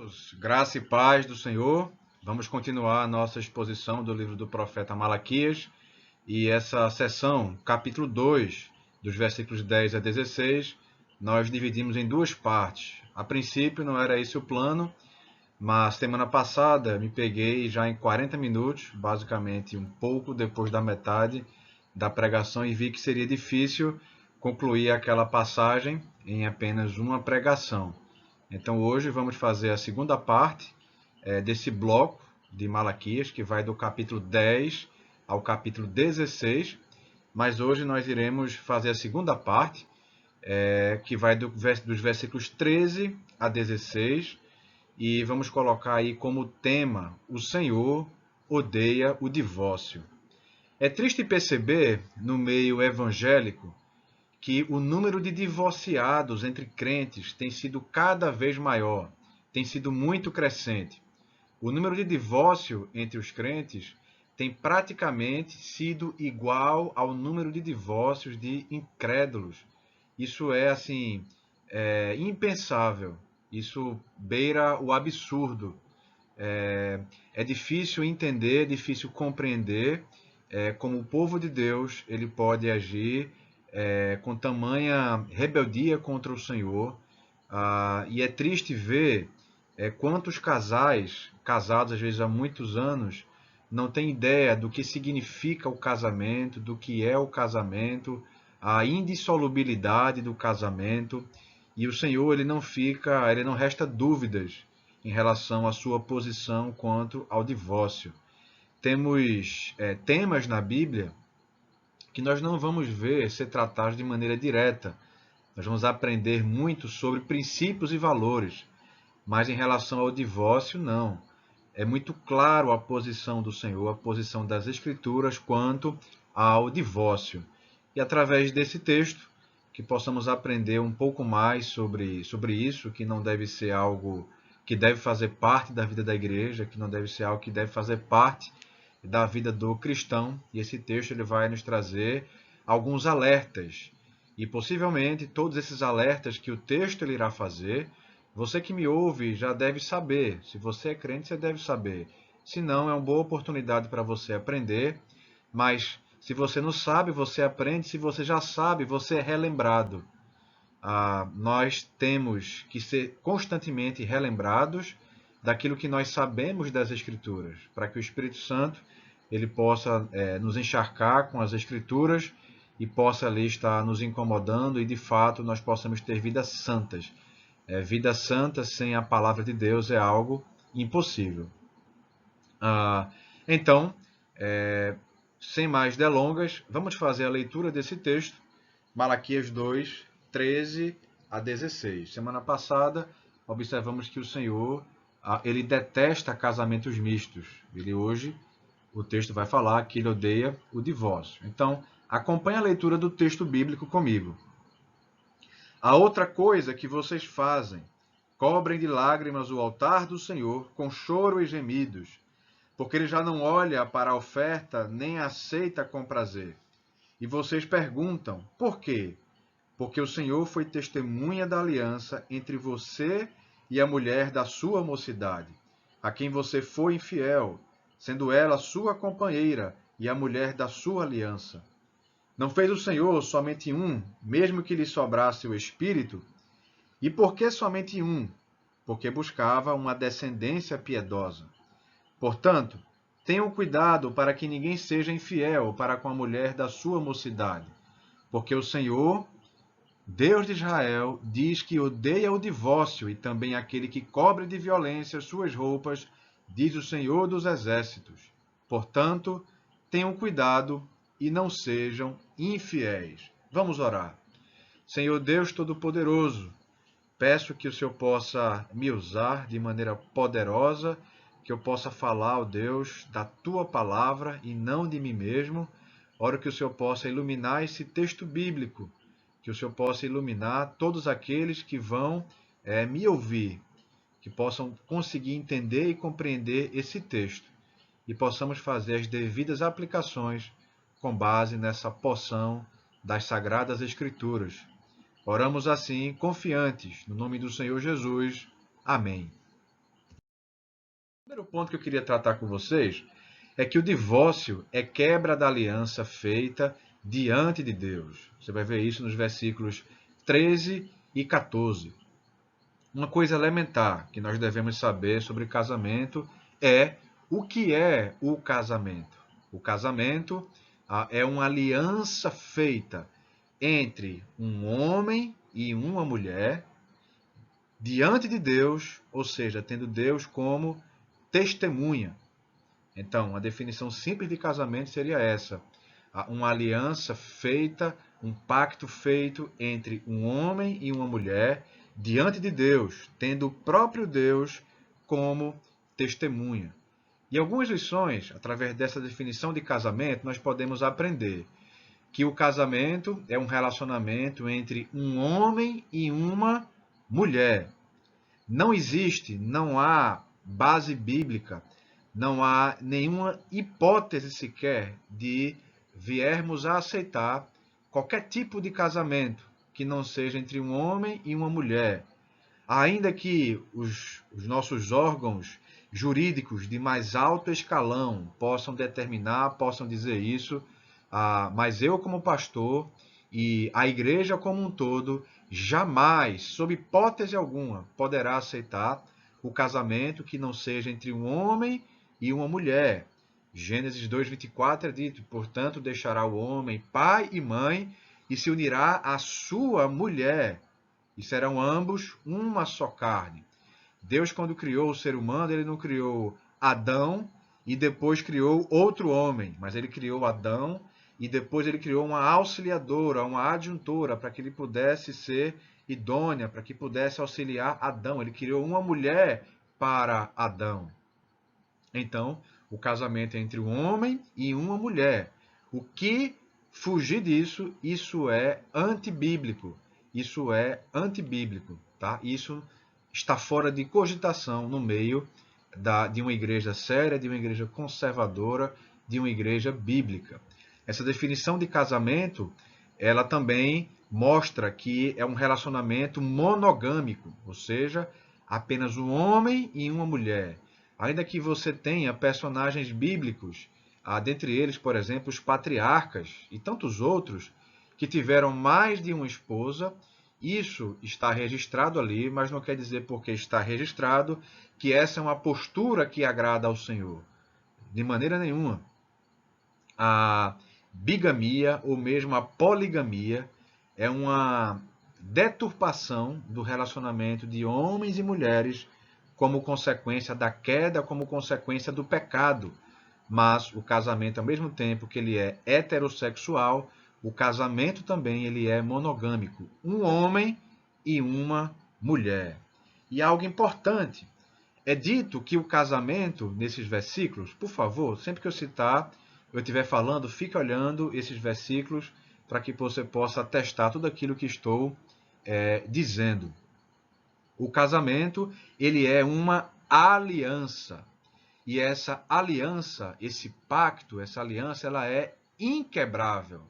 irmãos, graça e paz do Senhor. Vamos continuar a nossa exposição do livro do profeta Malaquias e essa sessão, capítulo 2, dos versículos 10 a 16, nós dividimos em duas partes. A princípio não era esse o plano, mas semana passada me peguei já em 40 minutos, basicamente um pouco depois da metade da pregação, e vi que seria difícil concluir aquela passagem em apenas uma pregação. Então hoje vamos fazer a segunda parte desse bloco de Malaquias, que vai do capítulo 10 ao capítulo 16, mas hoje nós iremos fazer a segunda parte, que vai dos versículos 13 a 16, e vamos colocar aí como tema: o Senhor odeia o divórcio. É triste perceber no meio evangélico que o número de divorciados entre crentes tem sido cada vez maior, tem sido muito crescente. O número de divórcio entre os crentes tem praticamente sido igual ao número de divórcios de incrédulos. Isso é, assim, impensável. Isso beira o absurdo. É difícil entender, é difícil compreender como o povo de Deus ele pode agir com tamanha rebeldia contra o Senhor. E é triste ver quantos casais, casados às vezes há muitos anos, não têm ideia do que significa o casamento, do que é o casamento, a indissolubilidade do casamento. E o Senhor ele não resta dúvidas em relação à sua posição quanto ao divórcio. Temos temas na Bíblia que nós não vamos ver ser tratados de maneira direta. Nós vamos aprender muito sobre princípios e valores, mas em relação ao divórcio, não. É muito claro a posição do Senhor, a posição das Escrituras quanto ao divórcio. E através desse texto, que possamos aprender um pouco mais sobre isso, que não deve ser algo que deve fazer parte da vida da igreja, que não deve ser algo que deve fazer parte da vida do cristão. E esse texto ele vai nos trazer alguns alertas. E possivelmente todos esses alertas que o texto ele irá fazer, você que me ouve já deve saber. Se você é crente, você deve saber. Se não, é uma boa oportunidade para você aprender. Mas se você não sabe, você aprende. Se você já sabe, você é relembrado. Nós temos que ser constantemente relembrados daquilo que nós sabemos das Escrituras, para que o Espírito Santo ele possa nos encharcar com as Escrituras e possa ali estar nos incomodando e, de fato, nós possamos ter vidas santas. Vida santa sem a palavra de Deus é algo impossível. Então, sem mais delongas, vamos fazer a leitura desse texto, Malaquias 2, 13 a 16. Semana passada, observamos que o Senhor ele detesta casamentos mistos. Hoje, o texto vai falar que ele odeia o divórcio. Então, acompanhe a leitura do texto bíblico comigo. A outra coisa que vocês fazem, cobrem de lágrimas o altar do Senhor com choro e gemidos, porque ele já não olha para a oferta nem a aceita com prazer. E vocês perguntam, por quê? Porque o Senhor foi testemunha da aliança entre você e a mulher da sua mocidade, a quem você foi infiel, sendo ela sua companheira e a mulher da sua aliança. Não fez o Senhor somente um, mesmo que lhe sobrasse o espírito? E por que somente um? Porque buscava uma descendência piedosa. Portanto, tenham cuidado para que ninguém seja infiel para com a mulher da sua mocidade, porque o Senhor, Deus de Israel, diz que odeia o divórcio e também aquele que cobre de violência suas roupas, diz o Senhor dos Exércitos. Portanto, tenham cuidado e não sejam infiéis. Vamos orar. Senhor Deus Todo-Poderoso, peço que o Senhor possa me usar de maneira poderosa, que eu possa falar, ó Deus, da Tua palavra e não de mim mesmo. Oro que o Senhor possa iluminar esse texto bíblico, que o Senhor possa iluminar todos aqueles que vão me ouvir, que possam conseguir entender e compreender esse texto e possamos fazer as devidas aplicações com base nessa porção das Sagradas Escrituras. Oramos assim, confiantes, no nome do Senhor Jesus. Amém. primeiro ponto que eu queria tratar com vocês é que o divórcio é quebra da aliança feita diante de Deus. Você vai ver isso nos versículos 13 e 14. Uma coisa elementar que nós devemos saber sobre casamento é o que é o casamento. O casamento é uma aliança feita entre um homem e uma mulher diante de Deus, ou seja, tendo Deus como testemunha. Então, a definição simples de casamento seria essa: uma aliança feita, um pacto feito entre um homem e uma mulher diante de Deus, tendo o próprio Deus como testemunha. E algumas lições, através dessa definição de casamento, nós podemos aprender que o casamento é um relacionamento entre um homem e uma mulher. Não existe, não há base bíblica, não há nenhuma hipótese sequer de viermos a aceitar qualquer tipo de casamento que não seja entre um homem e uma mulher. Ainda que os nossos órgãos jurídicos de mais alto escalão possam determinar, possam dizer isso, mas eu, como pastor, e a igreja como um todo, jamais, sob hipótese alguma, poderá aceitar o casamento que não seja entre um homem e uma mulher. Gênesis 2:24 é dito: portanto, deixará o homem pai e mãe e se unirá à sua mulher, e serão ambos uma só carne. Deus, quando criou o ser humano, ele não criou Adão e depois criou outro homem, mas ele criou Adão e depois ele criou uma auxiliadora, uma adjuntora, para que ele pudesse ser idônea, para que pudesse auxiliar Adão. Ele criou uma mulher para Adão. Então, o casamento é entre um homem e uma mulher. O que fugir disso, isso é antibíblico. Isso é antibíblico, tá? Isso está fora de cogitação no meio de uma igreja séria, de uma igreja conservadora, de uma igreja bíblica. Essa definição de casamento, ela também mostra que é um relacionamento monogâmico, ou seja, apenas um homem e uma mulher. Ainda que você tenha personagens bíblicos, dentre eles, por exemplo, os patriarcas e tantos outros, que tiveram mais de uma esposa, isso está registrado ali, mas não quer dizer porque está registrado que essa é uma postura que agrada ao Senhor. De maneira nenhuma. A bigamia ou mesmo a poligamia é uma deturpação do relacionamento de homens e mulheres como consequência da queda, como consequência do pecado. Mas o casamento, ao mesmo tempo que ele é heterossexual, o casamento também ele é monogâmico. Um homem e uma mulher. E algo importante, é dito que o casamento, nesses versículos, por favor, sempre que eu estiver falando, fique olhando esses versículos para que você possa atestar tudo aquilo que estou dizendo. O casamento, ele é uma aliança. E essa aliança, esse pacto, essa aliança, ela é inquebrável.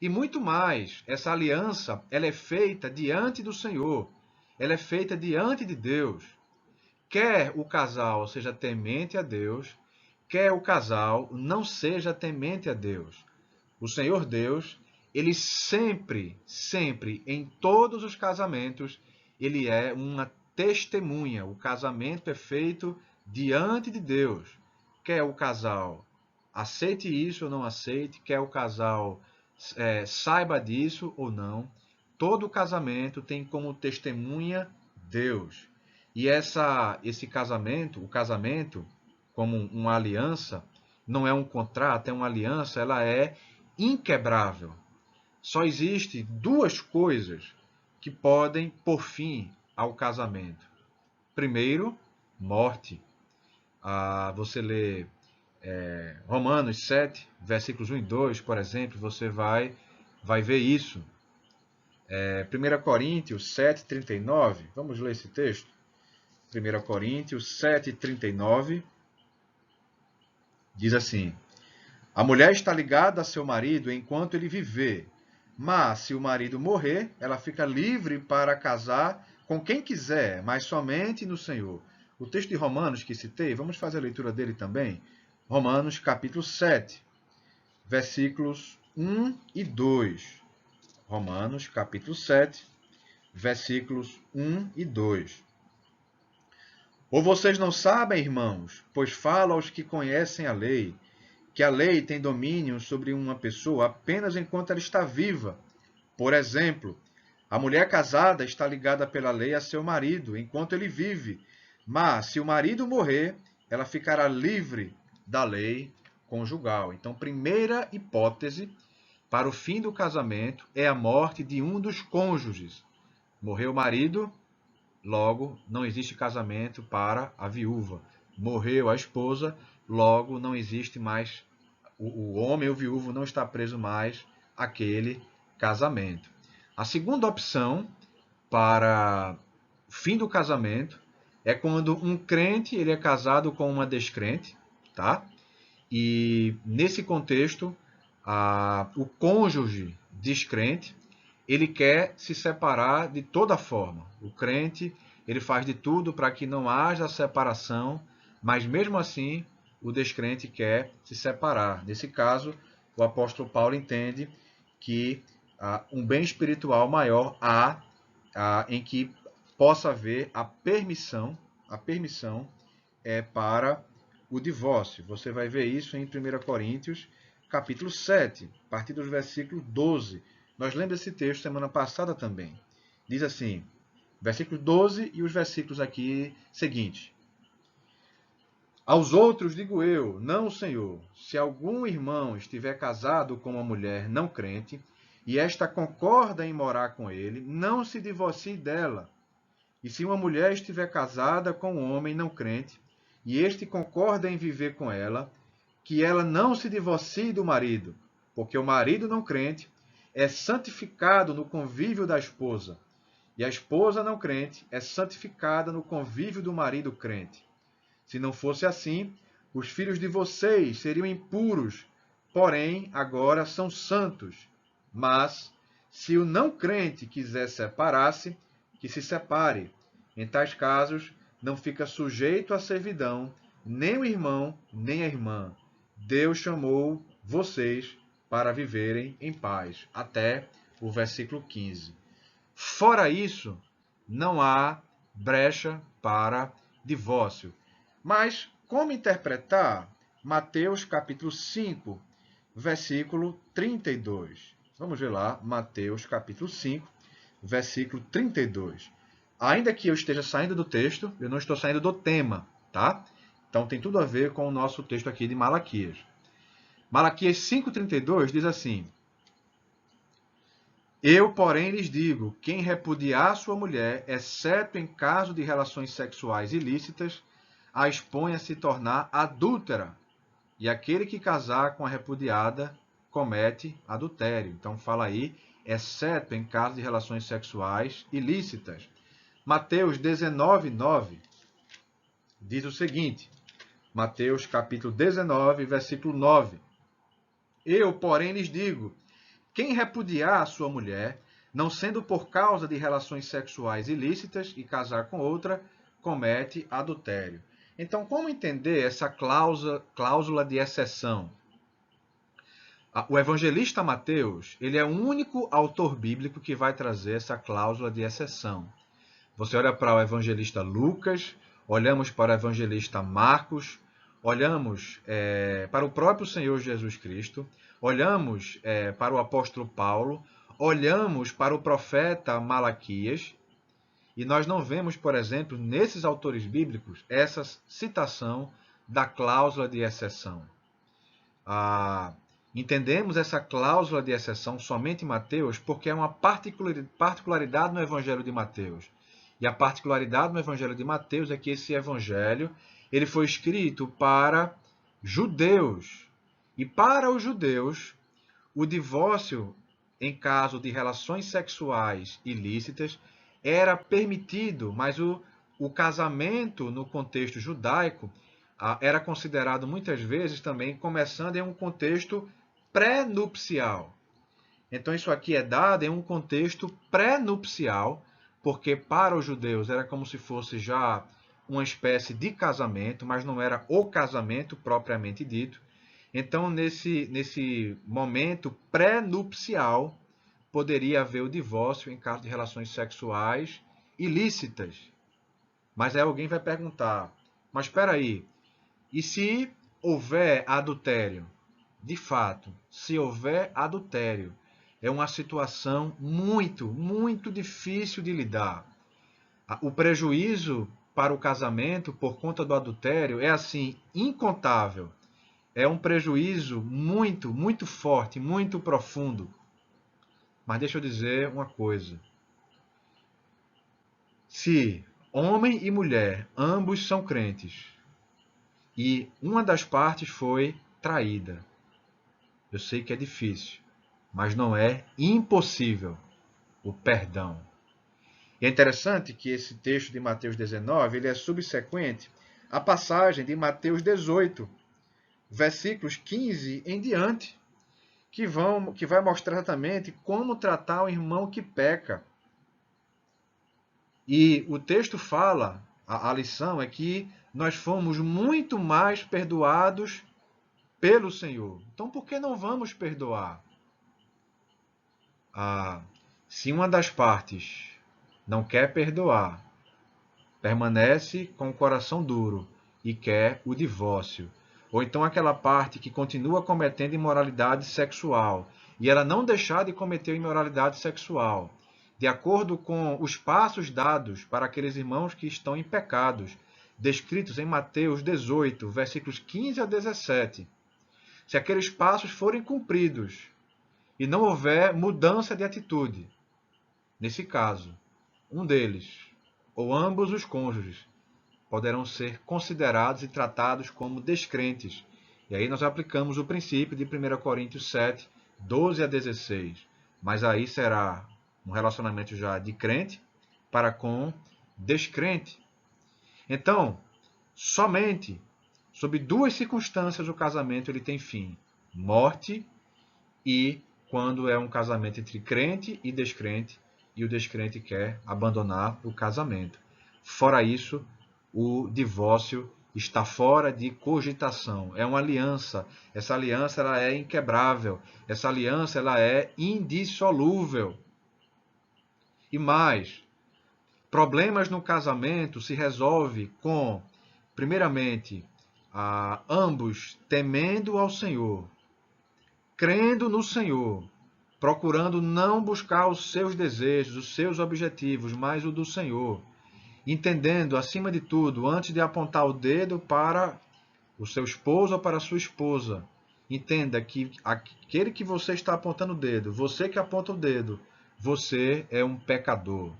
E muito mais, essa aliança, ela é feita diante do Senhor. Ela é feita diante de Deus. Quer o casal seja temente a Deus, quer o casal não seja temente a Deus. O Senhor Deus, ele sempre, sempre, em todos os casamentos, ele é uma testemunha. O casamento é feito diante de Deus. Quer o casal aceite isso ou não aceite, quer o casal saiba disso ou não, todo casamento tem como testemunha Deus. E esse casamento, o casamento, como uma aliança, não é um contrato, é uma aliança, ela é inquebrável. Só existe duas coisas que podem pôr fim ao casamento. Primeiro, morte. Você lê Romanos 7, versículos 1 e 2, por exemplo, você vai ver isso. 1 Coríntios 7, 39, vamos ler esse texto? 1 Coríntios 7, 39, diz assim: a mulher está ligada a seu marido enquanto ele viver, mas se o marido morrer, ela fica livre para casar com quem quiser, mas somente no Senhor. O texto de Romanos que citei, vamos fazer a leitura dele também. Romanos capítulo 7, versículos 1 e 2. Romanos capítulo 7, versículos 1 e 2. Ou vocês não sabem, irmãos, pois falo aos que conhecem a lei, que a lei tem domínio sobre uma pessoa apenas enquanto ela está viva. Por exemplo, a mulher casada está ligada pela lei a seu marido enquanto ele vive, mas se o marido morrer, ela ficará livre da lei conjugal. Então, primeira hipótese para o fim do casamento é a morte de um dos cônjuges. Morreu o marido, logo não existe casamento para a viúva. Morreu a esposa, logo não existe mais, o homem ou viúvo não está preso mais àquele casamento. A segunda opção para o fim do casamento é quando um crente ele é casado com uma descrente, tá? E nesse contexto, o cônjuge descrente ele quer se separar de toda forma. O crente ele faz de tudo para que não haja separação, mas mesmo assim o descrente quer se separar. Nesse caso, o apóstolo Paulo entende que um bem espiritual maior há em que possa haver a permissão para o divórcio. Você vai ver isso em 1 Coríntios, capítulo 7, a partir dos versículos 12. Nós lemos esse texto semana passada também. Diz assim, versículo 12 e os versículos aqui seguintes. Aos outros digo eu, não, Senhor, se algum irmão estiver casado com uma mulher não crente, e esta concorda em morar com ele, não se divorcie dela. E se uma mulher estiver casada com um homem não crente, e este concorda em viver com ela, que ela não se divorcie do marido, porque o marido não crente é santificado no convívio da esposa, e a esposa não crente é santificada no convívio do marido crente. Se não fosse assim, os filhos de vocês seriam impuros, porém agora são santos. Mas, se o não crente quiser separar-se, que se separe. Em tais casos, não fica sujeito à servidão, nem o irmão, nem a irmã. Deus chamou vocês para viverem em paz. Até o versículo 15. Fora isso, não há brecha para divórcio. Mas como interpretar Mateus capítulo 5, versículo 32? Vamos ver lá, Mateus capítulo 5, versículo 32. Ainda que eu esteja saindo do texto, eu não estou saindo do tema, tá? Então tem tudo a ver com o nosso texto aqui de Malaquias. Malaquias 5,32 diz assim: Eu, porém, lhes digo, quem repudiar sua mulher, exceto em caso de relações sexuais ilícitas, a expõe a se tornar adúltera. E aquele que casar com a repudiada comete adultério. Então fala aí, exceto em caso de relações sexuais ilícitas. Mateus 19:9 diz o seguinte, Mateus capítulo 19, versículo 9. Eu, porém, lhes digo, quem repudiar a sua mulher, não sendo por causa de relações sexuais ilícitas e casar com outra, comete adultério. Então, como entender essa cláusula de exceção? O evangelista Mateus, ele é o único autor bíblico que vai trazer essa cláusula de exceção. Você olha para o evangelista Lucas, olhamos para o evangelista Marcos, olhamos para o próprio Senhor Jesus Cristo, olhamos para o apóstolo Paulo, olhamos para o profeta Malaquias, e nós não vemos, por exemplo, nesses autores bíblicos, essa citação da cláusula de exceção. Entendemos essa cláusula de exceção somente em Mateus porque é uma particularidade no Evangelho de Mateus. E a particularidade no Evangelho de Mateus é que esse Evangelho ele foi escrito para judeus. E para os judeus, o divórcio em caso de relações sexuais ilícitas era permitido, mas o casamento no contexto judaico era considerado muitas vezes também começando em um contexto pré-nupcial. Então isso aqui é dado em um contexto pré-nupcial, porque para os judeus era como se fosse já uma espécie de casamento, mas não era o casamento propriamente dito. Então, nesse momento pré-nupcial, poderia haver o divórcio em caso de relações sexuais ilícitas. Mas aí alguém vai perguntar, mas espera aí, e se houver adultério? De fato, se houver adultério, é uma situação muito, muito difícil de lidar. O prejuízo para o casamento por conta do adultério é assim, incontável. É um prejuízo muito, muito forte, muito profundo. Mas deixa eu dizer uma coisa. Se homem e mulher, ambos são crentes, e uma das partes foi traída, eu sei que é difícil, mas não é impossível o perdão. E é interessante que esse texto de Mateus 19 ele é subsequente à passagem de Mateus 18, versículos 15 em diante, que vai mostrar exatamente como tratar o irmão que peca. E o texto fala, a lição é que nós fomos muito mais perdoados pelo Senhor. Então, por que não vamos perdoar? Se uma das partes não quer perdoar, permanece com o coração duro e quer o divórcio, ou então aquela parte que continua cometendo imoralidade sexual e ela não deixar de cometer imoralidade sexual, de acordo com os passos dados para aqueles irmãos que estão em pecados, descritos em Mateus 18, versículos 15 a 17. Se aqueles passos forem cumpridos e não houver mudança de atitude, nesse caso, um deles, ou ambos os cônjuges, poderão ser considerados e tratados como descrentes. E aí nós aplicamos o princípio de 1 Coríntios 7, 12 a 16. Mas aí será um relacionamento já de crente para com descrente. Então, somente sob duas circunstâncias o casamento ele tem fim: morte e quando é um casamento entre crente e descrente e o descrente quer abandonar o casamento. Fora isso, o divórcio está fora de cogitação. É uma aliança. Essa aliança ela é inquebrável. Essa aliança ela é indissolúvel. E mais, problemas no casamento se resolve com, primeiramente, ambos temendo ao Senhor, crendo no Senhor, procurando não buscar os seus desejos, os seus objetivos, mas o do Senhor. Entendendo, acima de tudo, antes de apontar o dedo para o seu esposo ou para a sua esposa, entenda que aquele que você está apontando o dedo, você que aponta o dedo, você é um pecador.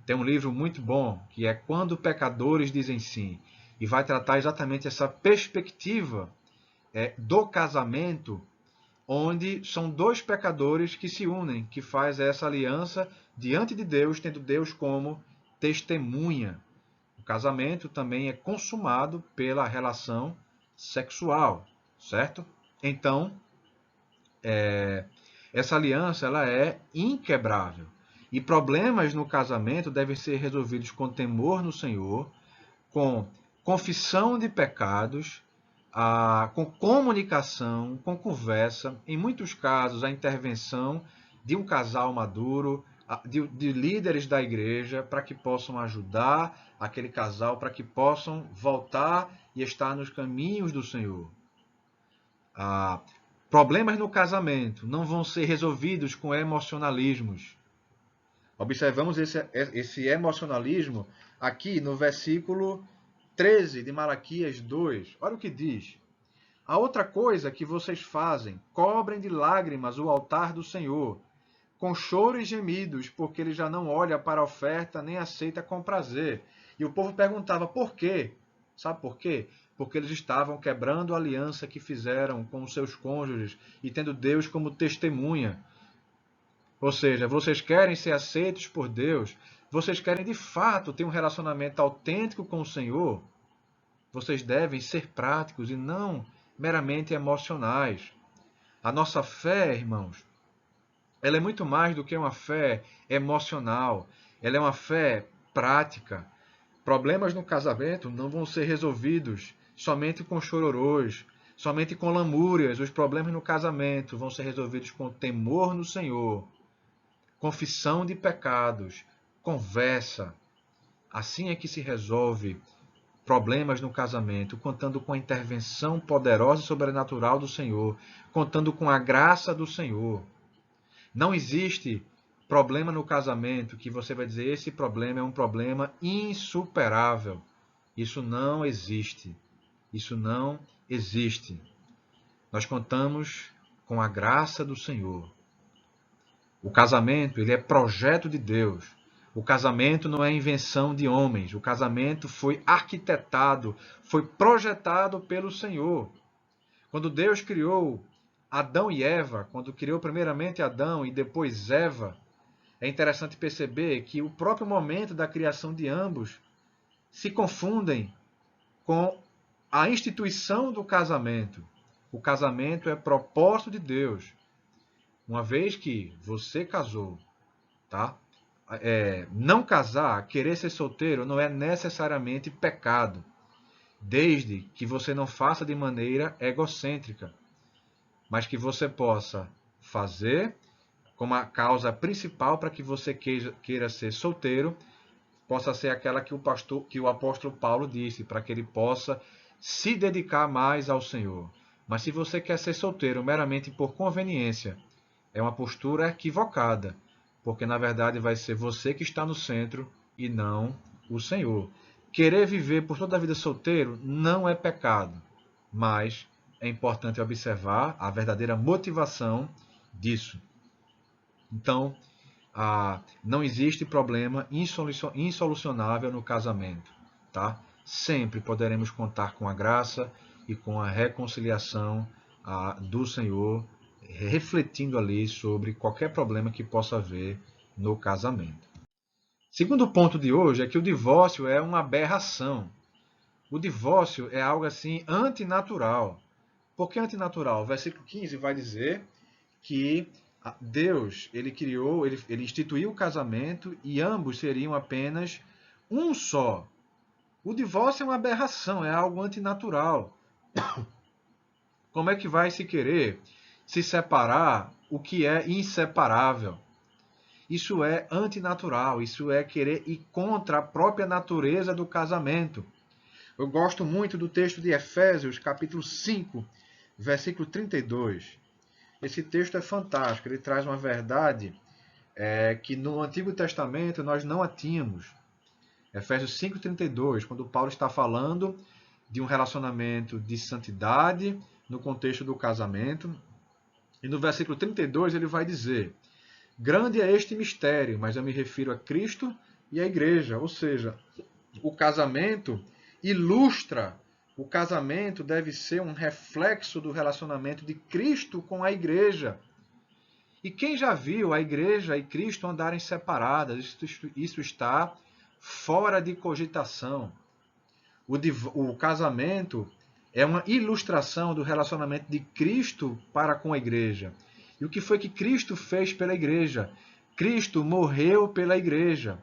Tem um livro muito bom que é Quando Pecadores Dizem Sim, e vai tratar exatamente essa perspectiva do casamento, onde são dois pecadores que se unem, que faz essa aliança diante de Deus, tendo Deus como testemunha. O casamento também é consumado pela relação sexual, certo? Então, essa aliança ela é inquebrável. E problemas no casamento devem ser resolvidos com temor no Senhor, com confissão de pecados, com comunicação, com conversa, em muitos casos a intervenção de um casal maduro, de líderes da igreja, para que possam ajudar aquele casal, para que possam voltar e estar nos caminhos do Senhor. Problemas no casamento não vão ser resolvidos com emocionalismos. Observamos esse emocionalismo aqui no versículo 13 de Malaquias 2. Olha o que diz. A outra coisa que vocês fazem, cobrem de lágrimas o altar do Senhor, com choro e gemidos, porque ele já não olha para a oferta nem aceita com prazer. E o povo perguntava por quê? Sabe por quê? Porque eles estavam quebrando a aliança que fizeram com os seus cônjuges e tendo Deus como testemunha. Ou seja, vocês querem ser aceitos por Deus, vocês querem de fato ter um relacionamento autêntico com o Senhor, vocês devem ser práticos e não meramente emocionais. A nossa fé, irmãos, ela é muito mais do que uma fé emocional, ela é uma fé prática. Problemas no casamento não vão ser resolvidos somente com chororôs, somente com lamúrias. Os problemas no casamento vão ser resolvidos com temor no Senhor, confissão de pecados, conversa. Assim é que se resolve problemas no casamento, contando com a intervenção poderosa e sobrenatural do Senhor, contando com a graça do Senhor. Não existe problema no casamento que você vai dizer esse problema é um problema insuperável. Isso não existe. Isso não existe. Nós contamos com a graça do Senhor. O casamento, ele é projeto de Deus. O casamento não é invenção de homens. O casamento foi arquitetado, foi projetado pelo Senhor. Quando Deus criou Adão e Eva, quando criou primeiramente Adão e depois Eva, é interessante perceber que o próprio momento da criação de ambos se confundem com a instituição do casamento. O casamento é propósito de Deus. Uma vez que você casou, tá? Não casar, querer ser solteiro, não é necessariamente pecado, desde que você não faça de maneira egocêntrica, mas que você possa fazer como a causa principal para que você queira ser solteiro, possa ser aquela que o apóstolo Paulo disse, para que ele possa se dedicar mais ao Senhor. Mas se você quer ser solteiro meramente por conveniência, é uma postura equivocada, porque na verdade vai ser você que está no centro e não o Senhor. Querer viver por toda a vida solteiro não é pecado, mas é importante observar a verdadeira motivação disso. Então, não existe problema insolucionável no casamento, tá? Sempre poderemos contar com a graça e com a reconciliação do Senhor, refletindo ali sobre qualquer problema que possa haver no casamento. Segundo ponto de hoje é que o divórcio é uma aberração. O divórcio é algo assim antinatural. Por que antinatural? O versículo 15 vai dizer que Deus, ele criou, ele instituiu o casamento e ambos seriam apenas um só. O divórcio é uma aberração, é algo antinatural. Como é que vai se querer se separar o que é inseparável? Isso é antinatural, isso é querer ir contra a própria natureza do casamento. Eu gosto muito do texto de Efésios, capítulo 5, versículo 32. Esse texto é fantástico, ele traz uma verdade que no Antigo Testamento nós não a tínhamos. Efésios 5,32, quando Paulo está falando de um relacionamento de santidade no contexto do casamento. E no versículo 32 ele vai dizer: grande é este mistério, mas eu me refiro a Cristo e à igreja. Ou seja, o casamento ilustra, o casamento deve ser um reflexo do relacionamento de Cristo com a igreja. E quem já viu a igreja e Cristo andarem separadas? Isso está fora de cogitação. O casamento é uma ilustração do relacionamento de Cristo para com a igreja. E o que foi que Cristo fez pela igreja? Cristo morreu pela igreja.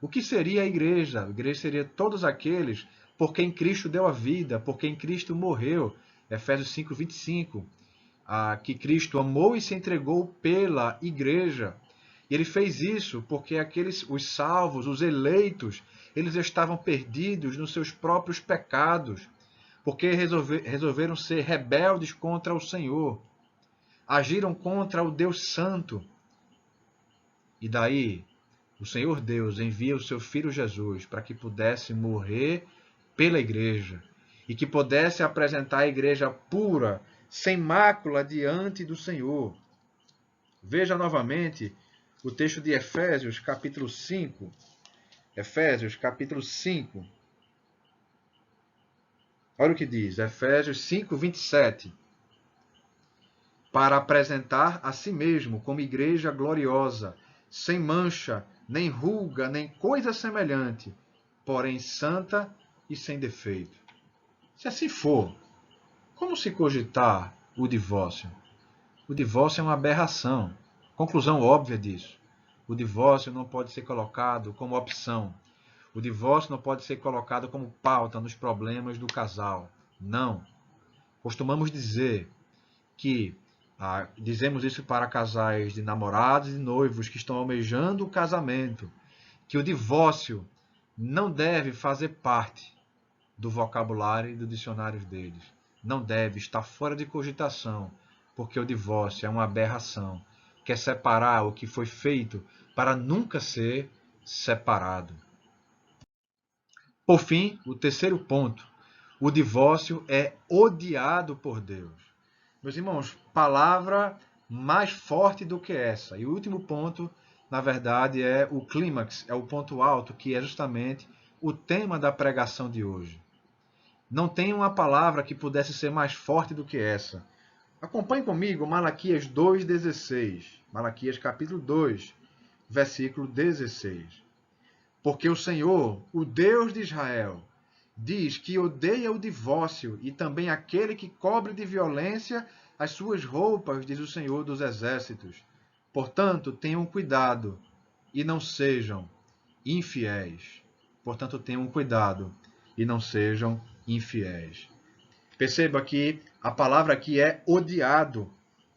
O que seria a igreja? A igreja seria todos aqueles por quem Cristo deu a vida, por quem Cristo morreu. Efésios 5, 25. Que Cristo amou e se entregou pela igreja. E ele fez isso porque os salvos, os eleitos, eles estavam perdidos nos seus próprios pecados, porque resolveram ser rebeldes contra o Senhor, agiram contra o Deus Santo. E daí, o Senhor Deus envia o seu Filho Jesus para que pudesse morrer pela igreja e que pudesse apresentar a igreja pura, sem mácula diante do Senhor. Veja novamente o texto de Efésios, capítulo 5. Efésios, capítulo 5. Olha o que diz, Efésios 5, 27. Para apresentar a si mesmo como igreja gloriosa, sem mancha, nem ruga, nem coisa semelhante, porém santa e sem defeito. Se assim for, como se cogitar o divórcio? O divórcio é uma aberração. Conclusão óbvia disso. O divórcio não pode ser colocado como opção. O divórcio não pode ser colocado como pauta nos problemas do casal. Não. Costumamos dizer que dizemos isso para casais de namorados e noivos que estão almejando o casamento, que o divórcio não deve fazer parte do vocabulário e do dicionário deles. Não deve estar fora de cogitação, porque o divórcio é uma aberração, que é separar o que foi feito para nunca ser separado. Por fim, o terceiro ponto, o divórcio é odiado por Deus. Meus irmãos, palavra mais forte do que essa. E o último ponto, na verdade, é o clímax, é o ponto alto, que é justamente o tema da pregação de hoje. Não tem uma palavra que pudesse ser mais forte do que essa. Acompanhe comigo Malaquias 2,16. Malaquias capítulo 2, versículo 16. Porque o Senhor, o Deus de Israel, diz que odeia o divórcio e também aquele que cobre de violência as suas roupas, diz o Senhor dos Exércitos. Portanto, tenham cuidado e não sejam infiéis. Portanto, tenham cuidado e não sejam infiéis. Perceba que a palavra aqui é odiado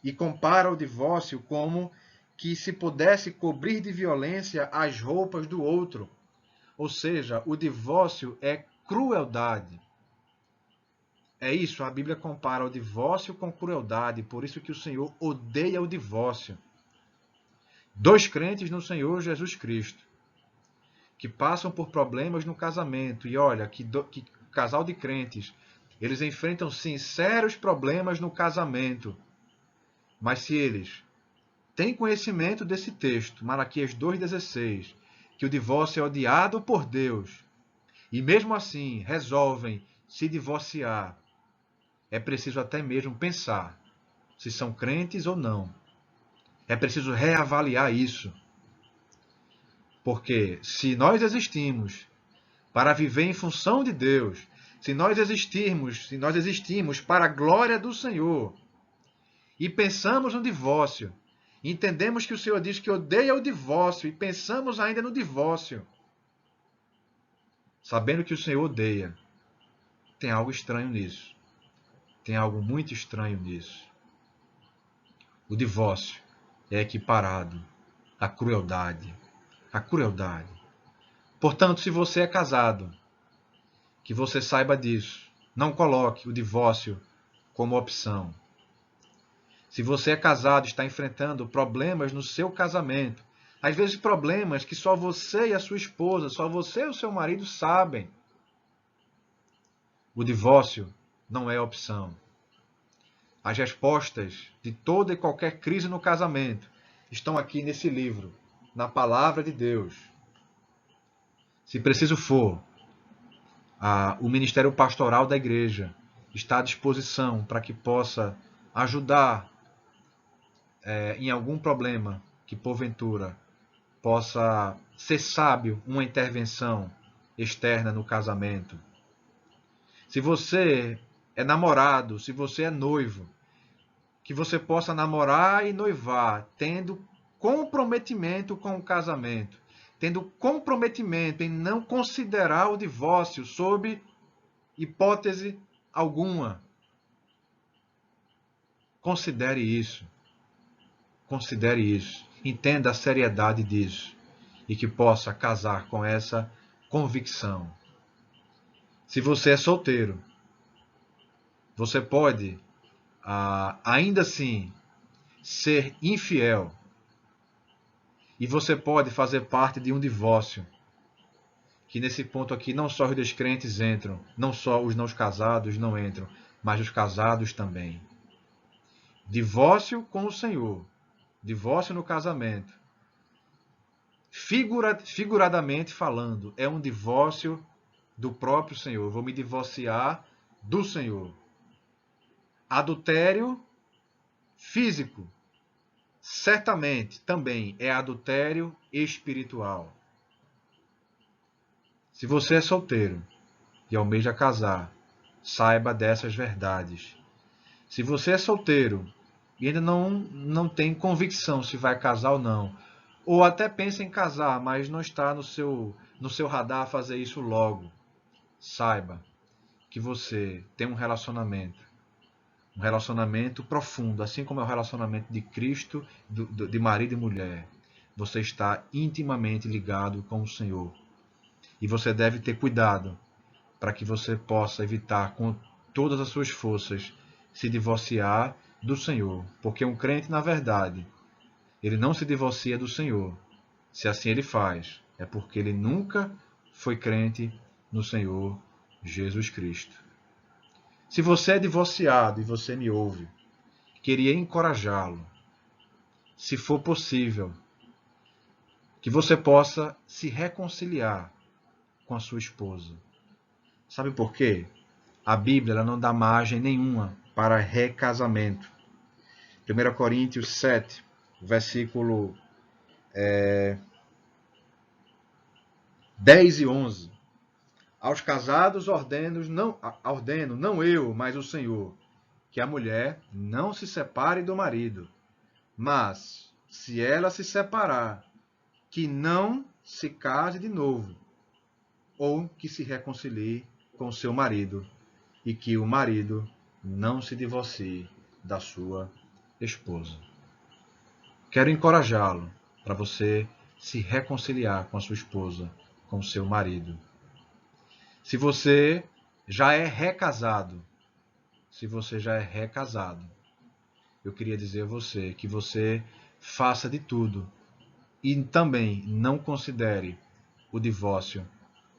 e compara o divórcio como que se pudesse cobrir de violência as roupas do outro. Ou seja, o divórcio é crueldade. É isso, a Bíblia compara o divórcio com crueldade, por isso que o Senhor odeia o divórcio. Dois crentes no Senhor Jesus Cristo, que passam por problemas no casamento, e olha, que casal de crentes, eles enfrentam sinceros problemas no casamento, mas se eles têm conhecimento desse texto, Malaquias 2,16, que o divórcio é odiado por Deus, e mesmo assim resolvem se divorciar, é preciso até mesmo pensar se são crentes ou não. É preciso reavaliar isso. Porque se nós existimos para viver em função de Deus, se nós existimos para a glória do Senhor, e pensamos no divórcio, entendemos que o Senhor diz que odeia o divórcio, e pensamos ainda no divórcio, sabendo que o Senhor odeia, tem algo estranho nisso. Tem algo muito estranho nisso. O divórcio é equiparado à crueldade. A crueldade. Portanto, se você é casado, que você saiba disso. Não coloque o divórcio como opção. Se você é casado e está enfrentando problemas no seu casamento, às vezes problemas que só você e a sua esposa, só você e o seu marido sabem, o divórcio não é opção. As respostas de toda e qualquer crise no casamento estão aqui nesse livro, na palavra de Deus. Se preciso for, o Ministério Pastoral da Igreja está à disposição para que possa ajudar em algum problema que, porventura, possa ser sábio uma intervenção externa no casamento. Se você é namorado, se você é noivo, que você possa namorar e noivar, tendo comprometimento com o casamento, tendo comprometimento em não considerar o divórcio sob hipótese alguma. Considere isso. Considere isso. Entenda a seriedade disso. E que possa casar com essa convicção. Se você é solteiro, você pode, ainda assim, ser infiel. E você pode fazer parte de um divórcio. Que nesse ponto aqui não só os descrentes entram, não só os não casados não entram, mas os casados também. Divórcio com o Senhor. Divórcio no casamento. Figuradamente falando, é um divórcio do próprio Senhor. Eu vou me divorciar do Senhor. Adultério físico. Certamente também é adultério espiritual. Se você é solteiro e almeja casar, saiba dessas verdades. Se você é solteiro e ainda não tem convicção se vai casar ou não, ou até pensa em casar, mas não está no seu radar fazer isso logo, saiba que você tem um relacionamento profundo, assim como é o relacionamento de Cristo, de marido e mulher. Você está intimamente ligado com o Senhor. E você deve ter cuidado para que você possa evitar com todas as suas forças se divorciar do Senhor. Porque um crente, na verdade, ele não se divorcia do Senhor. Se assim ele faz, é porque ele nunca foi crente no Senhor Jesus Cristo. Se você é divorciado e você me ouve, queria encorajá-lo, se for possível, que você possa se reconciliar com a sua esposa. Sabe por quê? A Bíblia ela não dá margem nenhuma para recasamento. 1 Coríntios 7, versículo 10 e 11. Aos casados ordeno, não eu, mas o Senhor, que a mulher não se separe do marido, mas, se ela se separar, que não se case de novo, ou que se reconcilie com seu marido, e que o marido não se divorcie da sua esposa. Quero encorajá-lo para você se reconciliar com a sua esposa, com o seu marido. Se você já é recasado, eu queria dizer a você que você faça de tudo e também não considere o divórcio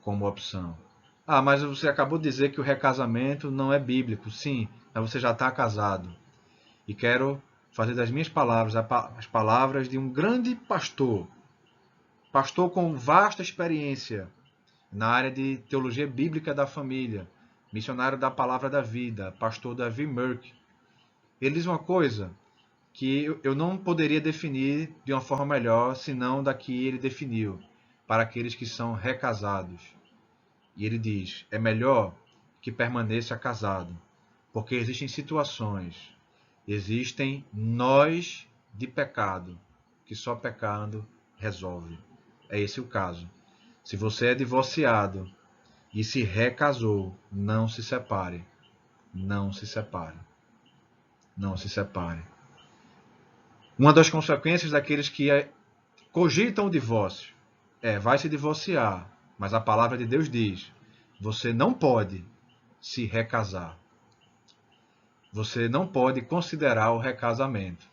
como opção. Ah, mas você acabou de dizer que o recasamento não é bíblico. Sim, mas você já está casado. E quero fazer das minhas palavras as palavras de um grande pastor com vasta experiência na área de teologia bíblica da família, missionário da palavra da vida, pastor Davi Merck. Ele diz uma coisa que eu não poderia definir de uma forma melhor, senão da que ele definiu, para aqueles que são recasados. E ele diz, é melhor que permaneça casado, porque existem situações, existem nós de pecado, que só pecando resolve. É esse o caso. Se você é divorciado e se recasou, não se separe. Não se separe. Não se separe. Uma das consequências daqueles que cogitam o divórcio vai se divorciar, mas a palavra de Deus diz, você não pode se recasar. Você não pode considerar o recasamento.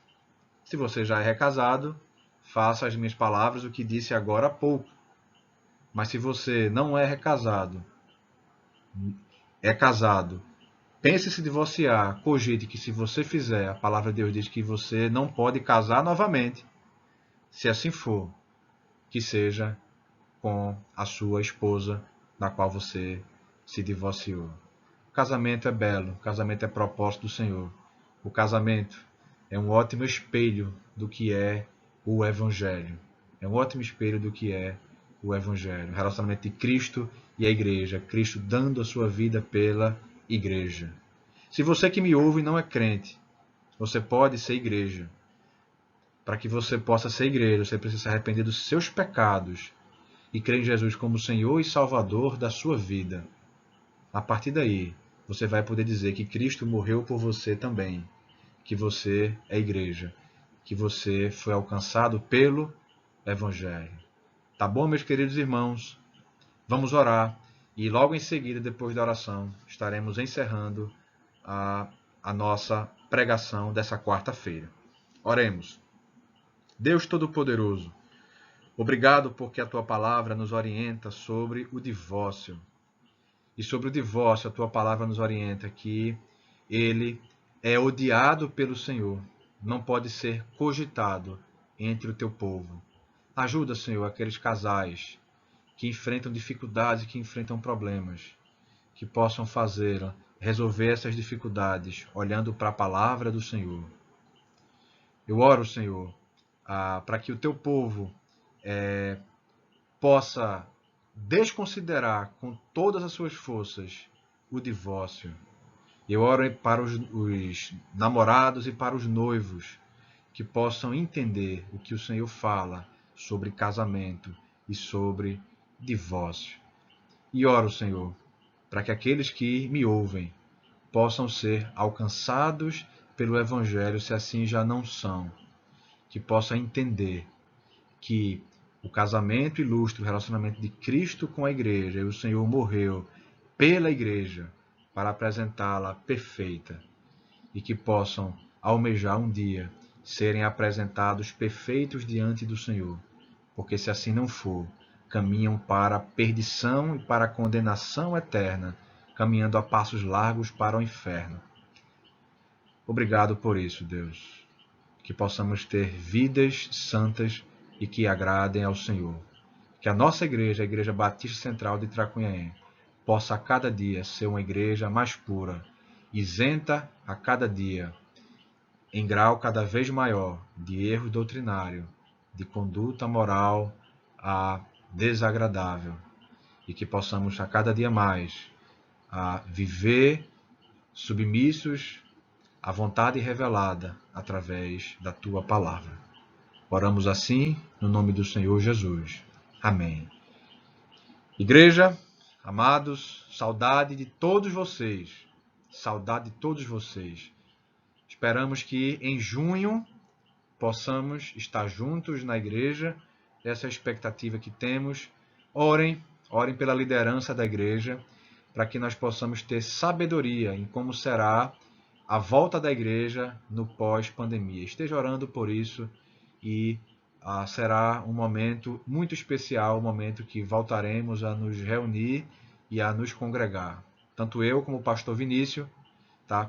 Se você já é recasado, faça as minhas palavras o que disse agora há pouco. Mas se você não é recasado, é casado, pense em se divorciar, cogite que se você fizer, a palavra de Deus diz que você não pode casar novamente. Se assim for, que seja com a sua esposa, da qual você se divorciou. O casamento é belo, o casamento é propósito do Senhor. O casamento é um ótimo espelho do que é o Evangelho. É um ótimo espelho do que é o Evangelho. O relacionamento de Cristo e a igreja. Cristo dando a sua vida pela igreja. Se você que me ouve não é crente, você pode ser igreja. Para que você possa ser igreja, você precisa se arrepender dos seus pecados e crer em Jesus como Senhor e Salvador da sua vida. A partir daí, você vai poder dizer que Cristo morreu por você também, que você é igreja, que você foi alcançado pelo Evangelho. Tá bom, meus queridos irmãos? Vamos orar e logo em seguida, depois da oração, estaremos encerrando a nossa pregação dessa quarta-feira. Oremos. Deus Todo-Poderoso, obrigado porque a tua palavra nos orienta sobre o divórcio. E sobre o divórcio, a tua palavra nos orienta que ele é odiado pelo Senhor, não pode ser cogitado entre o teu povo. Ajuda, Senhor, aqueles casais que enfrentam dificuldades e que enfrentam problemas, que possam resolver essas dificuldades olhando para a palavra do Senhor. Eu oro, Senhor, para que o teu povo possa desconsiderar com todas as suas forças o divórcio. Eu oro para os namorados e para os noivos que possam entender o que o Senhor fala sobre casamento e sobre divórcio. E oro, Senhor, para que aqueles que me ouvem possam ser alcançados pelo Evangelho, se assim já não são, que possam entender que o casamento ilustra o relacionamento de Cristo com a igreja, e o Senhor morreu pela igreja para apresentá-la perfeita, e que possam almejar um dia serem apresentados perfeitos diante do Senhor, porque se assim não for, caminham para a perdição e para a condenação eterna, caminhando a passos largos para o inferno. Obrigado por isso, Deus, que possamos ter vidas santas e que agradem ao Senhor. Que a nossa igreja, a Igreja Batista Central de Tracunhaém, possa a cada dia ser uma igreja mais pura, isenta a cada dia, em grau cada vez maior de erro doutrinário, de conduta moral desagradável, e que possamos a cada dia mais viver submissos à vontade revelada através da Tua Palavra. Oramos assim no nome do Senhor Jesus. Amém. Igreja, amados, saudade de todos vocês. Saudade de todos vocês. Esperamos que em junho possamos estar juntos na igreja. Essa é a expectativa que temos. Orem pela liderança da igreja, para que nós possamos ter sabedoria em como será a volta da igreja no pós-pandemia. Esteja orando por isso e será um momento muito especial, um momento que voltaremos a nos reunir e a nos congregar. Tanto eu como o pastor Vinícius,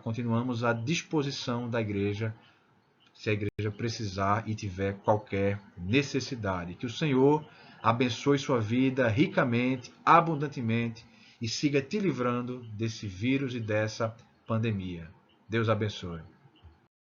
continuamos à disposição da igreja, se a igreja precisar e tiver qualquer necessidade. Que o Senhor abençoe sua vida ricamente, abundantemente e siga te livrando desse vírus e dessa pandemia. Deus abençoe.